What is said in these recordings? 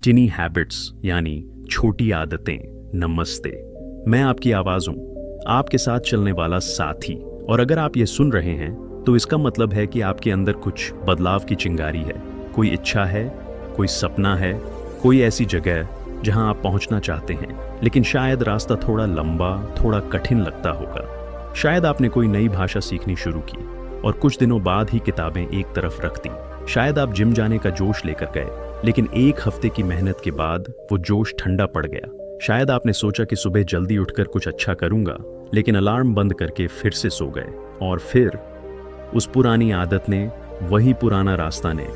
टिनी habits यानी छोटी आदतें। नमस्ते, मैं आपकी आवाज़ हूँ, आपके साथ चलने वाला साथी। और अगर आप ये सुन रहे हैं तो इसका मतलब है कि आपके अंदर कुछ बदलाव की चिंगारी है। कोई इच्छा है, कोई सपना है, कोई ऐसी जगह जहां आप पहुंचना चाहते हैं, लेकिन शायद रास्ता थोड़ा लंबा, थोड़ा कठिन लगता होगा। शायद आपने कोई नई भाषा सीखनी शुरू की और कुछ दिनों बाद ही किताबें एक तरफ रख दी। शायद आप जिम जाने का जोश लेकर गए, लेकिन एक हफ्ते की मेहनत के बाद वो जोश ठंडा पड़ गया। शायद आपने सोचा कि सुबह जल्दी उठकर कुछ अच्छा करूंगा, लेकिन अलार्म बंद करके फिर से सो गए। और फिर उस पुरानी आदत ने, वही पुराना रास्ता ने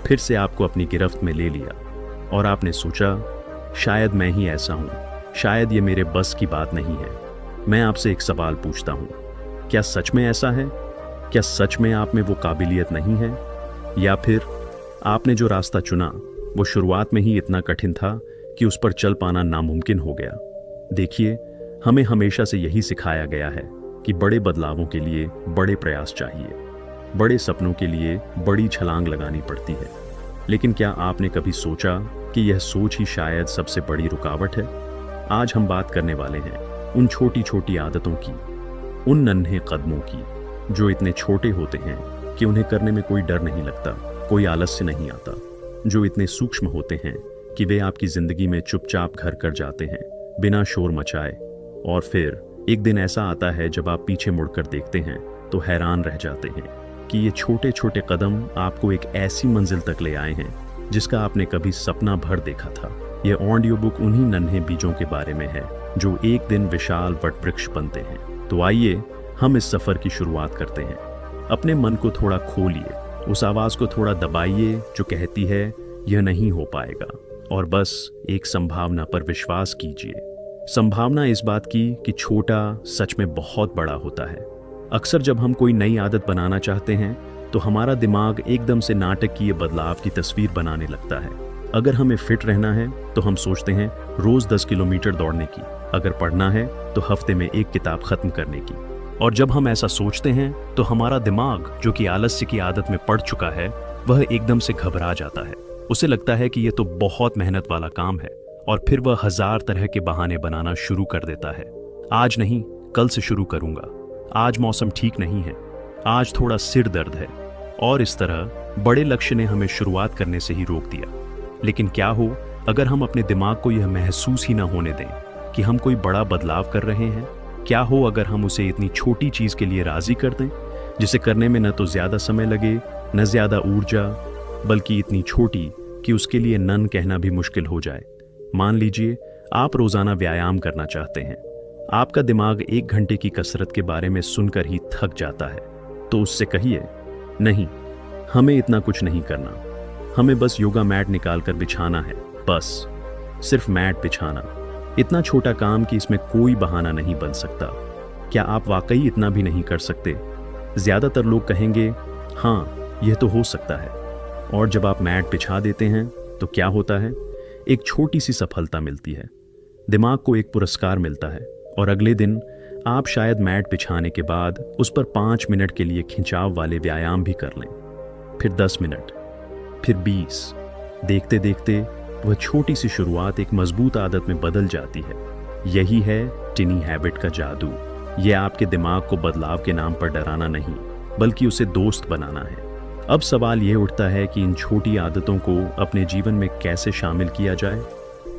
फिर से आपको अपनी गिरफ्त में ले लिया। और आपने सोचा, शायद मैं ही ऐसा हूं, शायद ये मेरे बस की बात नहीं है। मैं आपसे एक सवाल पूछता हूं, क्या सच में ऐसा है? क्या सच में आप में वो काबिलियत नहीं है? या फिर आपने जो रास्ता चुना वो शुरुआत में ही इतना कठिन था कि उस पर चल पाना नामुमकिन हो गया। देखिए, हमें हमेशा से यही सिखाया गया है कि बड़े बदलावों के लिए बड़े प्रयास चाहिए, बड़े सपनों के लिए बड़ी छलांग लगानी पड़ती है। लेकिन क्या आपने कभी सोचा कि यह सोच ही शायद सबसे बड़ी रुकावट है? आज हम बात करने वाले हैं उन छोटी छोटी आदतों की, उन नन्हे कदमों की जो इतने छोटे होते हैं कि उन्हें करने में कोई डर नहीं लगता, कोई आलस्य नहीं आता, जो इतने सूक्ष्म होते हैं कि वे आपकी जिंदगी में चुपचाप घर कर जाते हैं, बिना शोर मचाए। और फिर एक दिन ऐसा आता है जब आप पीछे मुड़कर देखते हैं तो हैरान रह जाते हैं कि ये छोटे छोटे कदम आपको एक ऐसी मंजिल तक ले आए हैं जिसका आपने कभी सपना भर देखा था। ये ऑडियो बुक उन्हीं नन्हे बीजों के बारे में है जो एक दिन विशाल वटवृक्ष बनते हैं। तो आइए हम इस सफर की शुरुआत करते हैं। अपने मन को थोड़ा खोलिए, उस आवाज को थोड़ा दबाइए जो कहती है यह नहीं हो पाएगा, और बस एक संभावना पर विश्वास कीजिए। संभावना इस बात की कि छोटा सच में बहुत बड़ा होता है। अक्सर जब हम कोई नई आदत बनाना चाहते हैं तो हमारा दिमाग एकदम से नाटकीय बदलाव की तस्वीर बनाने लगता है। अगर हमें फिट रहना है तो हम सोचते हैं रोज 10 किलोमीटर दौड़ने की, अगर पढ़ना है तो हफ्ते में एक किताब खत्म करने की। और जब हम ऐसा सोचते हैं तो हमारा दिमाग, जो कि आलस्य की आदत में पड़ चुका है, वह एकदम से घबरा जाता है। उसे लगता है कि यह तो बहुत मेहनत वाला काम है, और फिर वह 1000 तरह के बहाने बनाना शुरू कर देता है। आज नहीं, कल से शुरू करूंगा, आज मौसम ठीक नहीं है, आज थोड़ा सिर दर्द है। और इस तरह बड़े लक्ष्य ने हमें शुरुआत करने से ही रोक दिया। लेकिन क्या हो अगर हम अपने दिमाग को यह महसूस ही ना होने दें कि हम कोई बड़ा बदलाव कर रहे हैं? क्या हो अगर हम उसे इतनी छोटी चीज के लिए राजी कर दें जिसे करने में न तो ज्यादा समय लगे, न ज्यादा ऊर्जा, बल्कि इतनी छोटी कि उसके लिए नन कहना भी मुश्किल हो जाए। मान लीजिए आप रोजाना व्यायाम करना चाहते हैं। आपका दिमाग 1 घंटे की कसरत के बारे में सुनकर ही थक जाता है, तो उससे कहिए, नहीं, हमें इतना कुछ नहीं करना, हमें बस योगा मैट निकालकर बिछाना है, बस सिर्फ मैट बिछाना। इतना छोटा काम कि इसमें कोई बहाना नहीं बन सकता। क्या आप वाकई इतना भी नहीं कर सकते? ज्यादातर लोग कहेंगे, हाँ, यह तो हो सकता है। और जब आप मैट बिछा देते हैं तो क्या होता है? एक छोटी सी सफलता मिलती है, दिमाग को एक पुरस्कार मिलता है, और अगले दिन आप शायद मैट बिछाने के बाद उस पर 5 मिनट के लिए खिंचाव वाले व्यायाम भी कर लें, फिर 10 मिनट, फिर 20। देखते देखते वह छोटी सी शुरुआत एक मजबूत आदत में बदल जाती है। यही है टिनी हैबिट का जादू। यह आपके दिमाग को बदलाव के नाम पर डराना नहीं, बल्कि उसे दोस्त बनाना है। अब सवाल यह उठता है कि इन छोटी आदतों को अपने जीवन में कैसे शामिल किया जाए।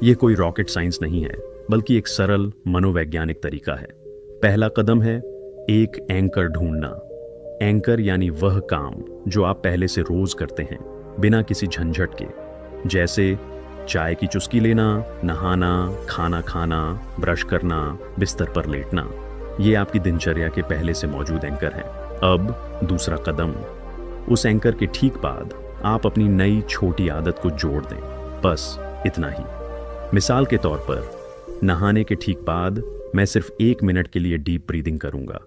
यह कोई रॉकेट साइंस नहीं है, बल्कि एक सरल मनोवैज्ञानिक तरीका है। पहला कदम है एक एंकर ढूंढना। एंकर यानी वह काम जो आप पहले से रोज करते हैं, बिना किसी झंझट के, जैसे चाय की चुस्की लेना, नहाना, खाना खाना, ब्रश करना, बिस्तर पर लेटना। ये आपकी दिनचर्या के पहले से मौजूद एंकर हैं। अब दूसरा कदम, उस एंकर के ठीक बाद आप अपनी नई छोटी आदत को जोड़ दें, बस इतना ही। मिसाल के तौर पर, नहाने के ठीक बाद मैं सिर्फ 1 मिनट के लिए डीप ब्रीदिंग करूंगा,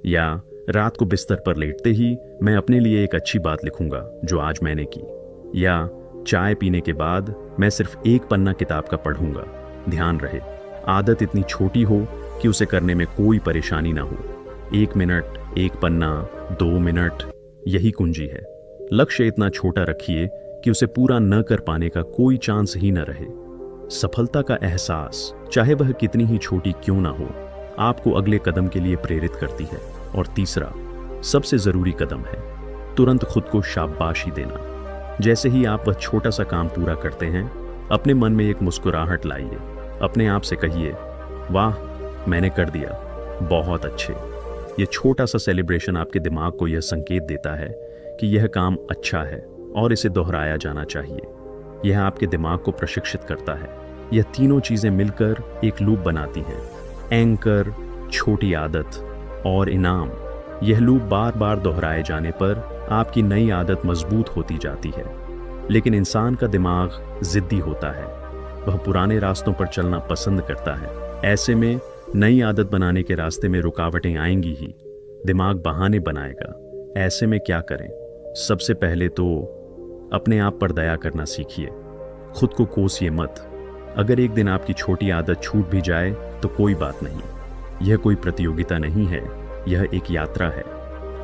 या रात को बिस्तर पर लेटते ही मैं अपने लिए एक अच्छी बात लिखूंगा जो आज मैंने की, या चाय पीने के बाद मैं सिर्फ 1 पन्ना किताब का पढ़ूंगा। ध्यान रहे, आदत इतनी छोटी हो कि उसे करने में कोई परेशानी ना हो। 1 मिनट, 1 पन्ना, 2 मिनट, यही कुंजी है। लक्ष्य इतना छोटा रखिए कि उसे पूरा न कर पाने का कोई चांस ही न रहे। सफलता का एहसास, चाहे वह कितनी ही छोटी क्यों ना हो, आपको अगले कदम के लिए प्रेरित करती है। और तीसरा, सबसे जरूरी कदम है तुरंत खुद को शाबाशी देना। जैसे ही आप वह छोटा सा काम पूरा करते हैं, अपने मन में एक मुस्कुराहट लाइए। अपने आप से कहिए, वाह, मैंने कर दिया, बहुत अच्छे। यह छोटा सा सेलिब्रेशन आपके दिमाग को यह संकेत देता है कि यह काम अच्छा है और इसे दोहराया जाना चाहिए। यह आपके दिमाग को प्रशिक्षित करता है। यह तीनों चीजें मिलकर एक लूप बनाती हैं: एंकर, छोटी आदत और इनाम। यह लूप बार बार दोहराए जाने पर आपकी नई आदत मजबूत होती जाती है। लेकिन इंसान का दिमाग जिद्दी होता है, वह पुराने रास्तों पर चलना पसंद करता है। ऐसे में नई आदत बनाने के रास्ते में रुकावटें आएंगी ही, दिमाग बहाने बनाएगा। ऐसे में क्या करें? सबसे पहले तो अपने आप पर दया करना सीखिए। खुद को कोसिए मत। अगर एक दिन आपकी छोटी आदत छूट भी जाए तो कोई बात नहीं, यह कोई प्रतियोगिता नहीं है, यह एक यात्रा है।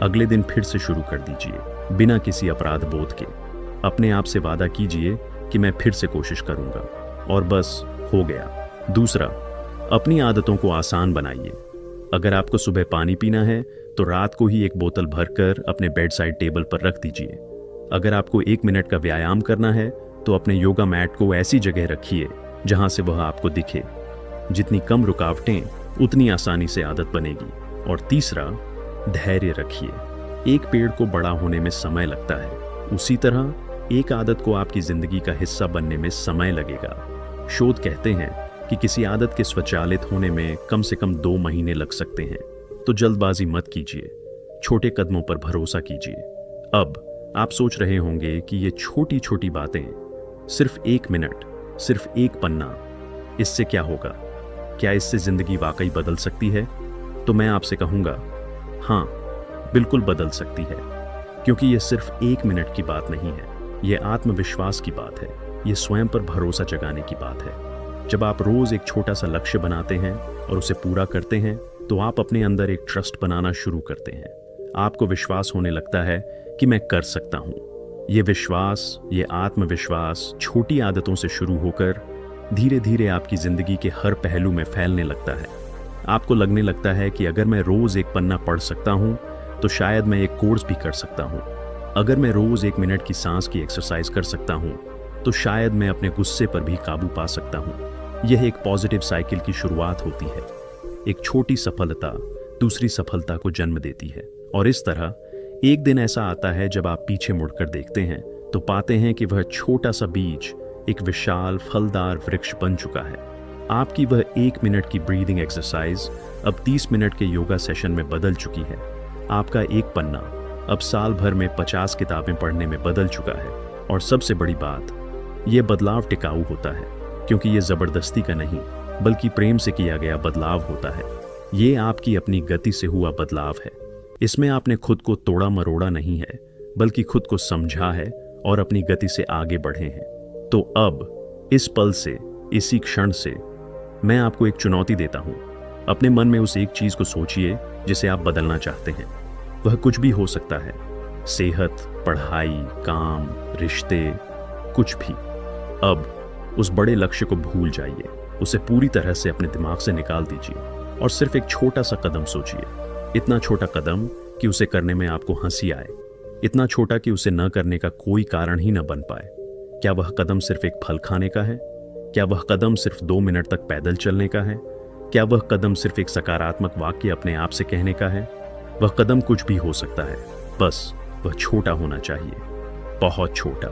अगले दिन फिर से शुरू कर दीजिए, बिना किसी अपराध बोध के। अपने आप से वादा कीजिए कि मैं फिर से कोशिश करूंगा, और बस हो गया। दूसरा, अपनी आदतों को आसान बनाइए। अगर आपको सुबह पानी पीना है तो रात को ही एक बोतल भरकर अपने बेड साइड टेबल पर रख दीजिए। अगर आपको 1 मिनट का व्यायाम करना है तो अपने योगा मैट को ऐसी जगह रखिए जहां से वह आपको दिखे। जितनी कम रुकावटें, उतनी आसानी से आदत बनेगी। और तीसरा, धैर्य रखिए। एक पेड़ को बड़ा होने में समय लगता है, उसी तरह एक आदत को आपकी जिंदगी का हिस्सा बनने में समय लगेगा। शोध कहते हैं कि किसी आदत के स्वचालित होने में कम से कम 2 महीने लग सकते हैं। तो जल्दबाजी मत कीजिए, छोटे कदमों पर भरोसा कीजिए। अब आप सोच रहे होंगे कि ये छोटी छोटी बातें, सिर्फ 1 मिनट, सिर्फ 1 पन्ना, इससे क्या होगा? क्या इससे जिंदगी वाकई बदल सकती है? तो मैं आपसे कहूंगा, हाँ, बिल्कुल बदल सकती है। क्योंकि यह सिर्फ 1 मिनट की बात नहीं है, यह आत्मविश्वास की बात है, यह स्वयं पर भरोसा जगाने की बात है। जब आप रोज एक छोटा सा लक्ष्य बनाते हैं और उसे पूरा करते हैं, तो आप अपने अंदर एक ट्रस्ट बनाना शुरू करते हैं। आपको विश्वास होने लगता है कि मैं कर सकता हूं। यह विश्वास, यह आत्मविश्वास छोटी आदतों से शुरू होकर धीरे धीरे आपकी जिंदगी के हर पहलू में फैलने लगता है। आपको लगने लगता है कि अगर मैं रोज 1 पन्ना पढ़ सकता हूं तो शायद मैं एक कोर्स भी कर सकता हूं। अगर मैं रोज 1 मिनट की सांस की एक्सरसाइज कर सकता हूं तो शायद मैं अपने गुस्से पर भी काबू पा सकता हूं। यह एक पॉजिटिव साइकिल की शुरुआत होती है। एक छोटी सफलता दूसरी सफलता को जन्म देती है, और इस तरह एक दिन ऐसा आता है जब आप पीछे मुड़कर देखते हैं तो पाते हैं कि वह छोटा सा बीज एक विशाल फलदार वृक्ष बन चुका है। आपकी वह 1 मिनट की ब्रीदिंग एक्सरसाइज अब 30 मिनट के योगा सेशन में बदल चुकी है। आपका 1 पन्ना अब साल भर में 50 किताबें पढ़ने में बदल चुका है। और सबसे बड़ी बात, यह बदलाव टिकाऊ होता है, क्योंकि यह जबरदस्ती का नहीं बल्कि प्रेम से किया गया बदलाव होता है। ये आपकी अपनी गति से हुआ बदलाव है। इसमें आपने खुद को तोड़ा मरोड़ा नहीं है, बल्कि खुद को समझा है और अपनी गति से आगे बढ़े हैं। तो अब इस पल से, इसी क्षण से मैं आपको एक चुनौती देता हूं। अपने मन में उस एक चीज को सोचिए जिसे आप बदलना चाहते हैं। वह कुछ भी हो सकता है, सेहत, पढ़ाई, काम, रिश्ते, कुछ भी। अब उस बड़े लक्ष्य को भूल जाइए, उसे पूरी तरह से अपने दिमाग से निकाल दीजिए और सिर्फ एक छोटा सा कदम सोचिए। इतना छोटा कदम कि उसे करने में आपको हंसी आए, इतना छोटा कि उसे न करने का कोई कारण ही न बन पाए। क्या वह कदम सिर्फ एक फल खाने का है? क्या वह कदम सिर्फ 2 मिनट तक पैदल चलने का है? क्या वह कदम सिर्फ एक सकारात्मक वाक्य अपने आप से कहने का है? वह कदम कुछ भी हो सकता है, बस वह छोटा होना चाहिए, बहुत छोटा।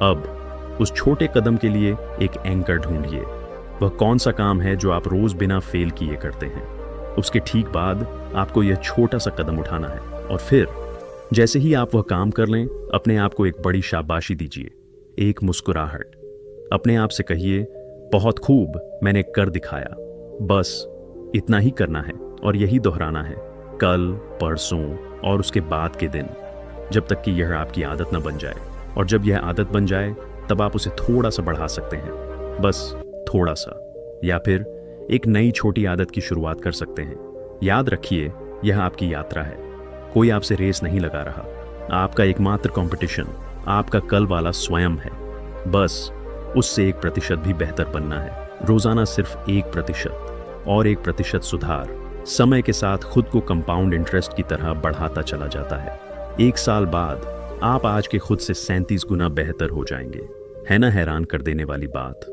अब उस छोटे कदम के लिए एक एंकर ढूंढिए। वह कौन सा काम है जो आप रोज बिना फेल किए करते हैं? उसके ठीक बाद आपको यह छोटा सा कदम उठाना है, और फिर जैसे ही आप वह काम कर लें, अपने आप को एक बड़ी शाबाशी दीजिए, एक मुस्कुराहट। अपने आप से कहिए, बहुत खूब, मैंने कर दिखाया। बस इतना ही करना है और यही दोहराना है, कल, परसों और उसके बाद के दिन, जब तक कि यह आपकी आदत न बन जाए। और जब यह आदत बन जाए तब आप उसे थोड़ा सा बढ़ा सकते हैं, बस थोड़ा सा, या फिर एक नई छोटी आदत की शुरुआत कर सकते हैं। याद रखिए, यह आपकी यात्रा है, कोई आपसे रेस नहीं लगा रहा। आपका एकमात्र कंपटीशन आपका कल वाला स्वयं है। बस उससे 1% भी बेहतर बनना है। रोजाना सिर्फ 1% और 1% सुधार समय के साथ खुद को कंपाउंड इंटरेस्ट की तरह बढ़ाता चला जाता है। 1 साल बाद आप आज के खुद से 37 गुना बेहतर हो जाएंगे। है ना हैरान कर देने वाली बात?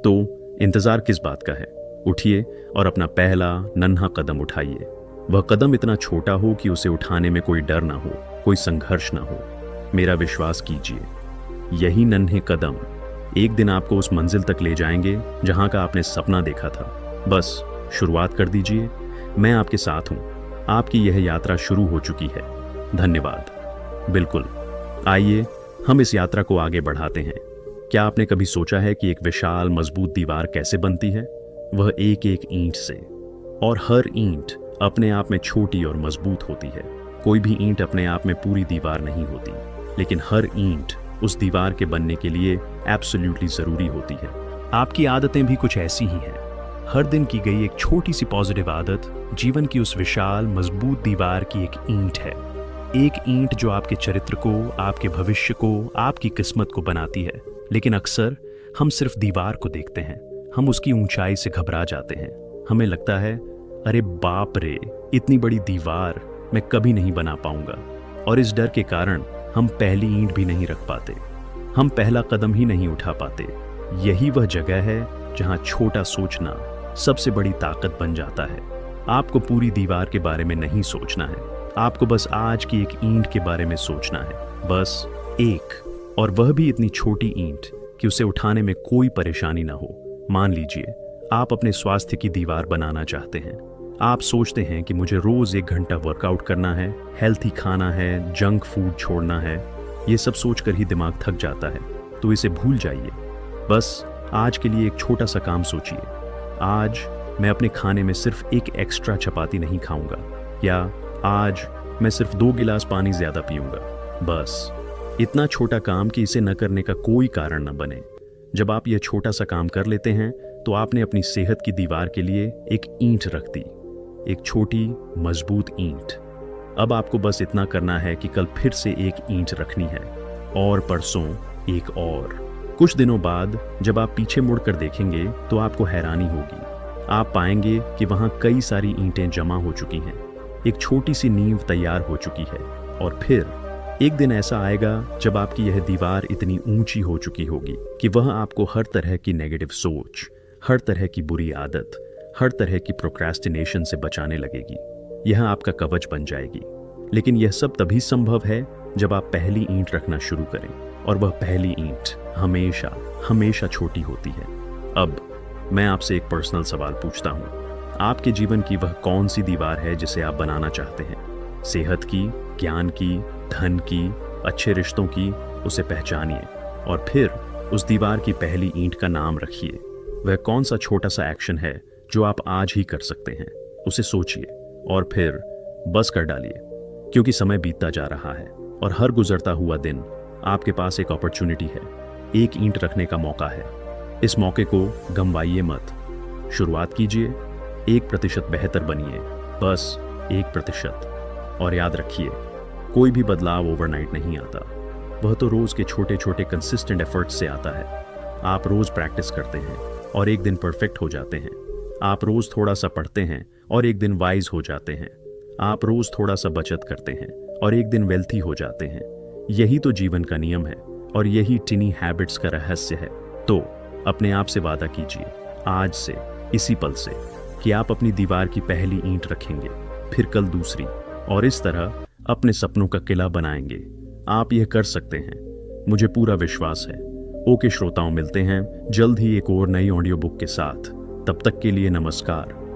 तो इंतजार किस बात का है? उठिए और अपना पहला नन्हा कदम उठाइए। वह कदम इतना छोटा हो कि उसे उठाने में कोई डर ना हो, कोई संघर्ष ना हो। मेरा विश्वास कीजिए, यही नन्हे कदम एक दिन आपको उस मंजिल तक ले जाएंगे जहां का आपने सपना देखा था। बस शुरुआत कर दीजिए। मैं आपके साथ हूं। आपकी यह यात्रा शुरू हो चुकी है। धन्यवाद। बिल्कुल, आइए हम इस यात्रा को आगे बढ़ाते हैं। क्या आपने कभी सोचा है कि एक विशाल मजबूत दीवार कैसे बनती है? वह एक एक ईंट से। और हर ईंट अपने आप में छोटी और मजबूत होती है। कोई भी ईंट अपने आप में पूरी दीवार नहीं होती, लेकिन हर ईंट उस दीवार के बनने के लिए एब्सोल्युटली जरूरी होती है। आपकी आदतें भी कुछ ऐसी ही हैं। हर दिन की गई एक छोटी सी पॉजिटिव आदत जीवन की उस विशाल मजबूत दीवार की एक ईंट है। एक ईंट जो आपके चरित्र को, आपके भविष्य को, आपकी किस्मत को बनाती है। लेकिन अक्सर हम सिर्फ दीवार को देखते हैं। हम उसकी ऊंचाई से घबरा जाते हैं। हमें लगता है, अरे बाप रे, इतनी बड़ी दीवार मैं कभी नहीं बना पाऊंगा। और इस डर के कारण हम पहली ईंट भी नहीं रख पाते। हम पहला कदम ही नहीं उठा पाते। यही वह जगह है जहां छोटा सोचना सबसे बड़ी ताकत बन जाता है। आपको पूरी दीवार के बारे में नहीं सोचना है। आपको बस आज की एक ईंट के बारे में सोचना है। बस एक, और वह भी इतनी छोटी ईंट कि उसे उठाने में कोई परेशानी ना हो। मान लीजिए आप अपने स्वास्थ्य की दीवार बनाना चाहते हैं। आप सोचते हैं कि मुझे रोज 1 घंटा वर्कआउट करना है, हेल्थी खाना है, जंक फूड छोड़ना है। ये सब सोचकर ही दिमाग थक जाता है। तो इसे भूल जाइए। बस आज के लिए एक छोटा सा काम सोचिए। आज मैं अपने खाने में सिर्फ एक एक्स्ट्रा चपाती नहीं खाऊंगा, या आज मैं सिर्फ 2 गिलास पानी ज्यादा पीऊंगा। बस इतना छोटा काम कि इसे न करने का कोई कारण न बने। जब आप यह छोटा सा काम कर लेते हैं तो आपने अपनी सेहत की दीवार के लिए एक ईंट रख दी, एक छोटी मजबूत ईंट। अब आपको बस इतना करना है कि कल फिर से एक ईंट रखनी है, और परसों एक और। कुछ दिनों बाद जब आप पीछे मुड़कर देखेंगे तो आपको हैरानी होगी। आप पाएंगे कि वहां कई सारी ईंटें जमा हो चुकी हैं। एक छोटी सी नींव तैयार हो चुकी है। और फिर एक दिन ऐसा आएगा जब आपकी यह दीवार इतनी ऊंची हो चुकी होगी कि वह आपको हर तरह की नेगेटिव सोच, हर तरह की बुरी आदत, हर तरह की प्रोक्रेस्टिनेशन से बचाने लगेगी। यह आपका कवच बन जाएगी। लेकिन यह सब तभी संभव है जब आप पहली ईंट रखना शुरू करें, और वह पहली ईंट हमेशा हमेशा छोटी होती है। अब मैं आपसे एक पर्सनल सवाल पूछता हूँ। आपके जीवन की वह कौन सी दीवार है जिसे आप बनाना चाहते हैं? सेहत की, ज्ञान की, धन की, अच्छे रिश्तों की? उसे पहचानिए और फिर उस दीवार की पहली ईंट का नाम रखिए। वह कौन सा छोटा सा एक्शन है जो आप आज ही कर सकते हैं? उसे सोचिए और फिर बस कर डालिए, क्योंकि समय बीतता जा रहा है और हर गुजरता हुआ दिन आपके पास एक अपॉर्चुनिटी है, एक ईंट रखने का मौका है। इस मौके को गंवाइए मत। शुरुआत कीजिए, 1% बेहतर बनिए, बस 1%। और याद रखिए, कोई भी बदलाव ओवरनाइट नहीं आता। वह तो रोज के छोटे छोटे कंसिस्टेंट एफर्ट्स से आता है। आप रोज प्रैक्टिस करते हैं और एक दिन परफेक्ट हो जाते हैं। आप रोज थोड़ा सा पढ़ते हैं और एक दिन वाइज हो जाते हैं। आप रोज थोड़ा सा बचत करते हैं और एक दिन वेल्थी हो जाते हैं। यही तो जीवन का नियम है और यही टिनी हैबिट्स का रहस्य है। तो अपने आप से वादा कीजिए आज से, इसी पल से, कि आप अपनी दीवार की पहली ईंट रखेंगे, फिर कल दूसरी, और इस तरह अपने सपनों का किला बनाएंगे। आप यह कर सकते हैं, मुझे पूरा विश्वास है। ओके श्रोताओं, मिलते हैं जल्द ही एक और नई ऑडियो बुक के साथ। तब तक के लिए नमस्कार।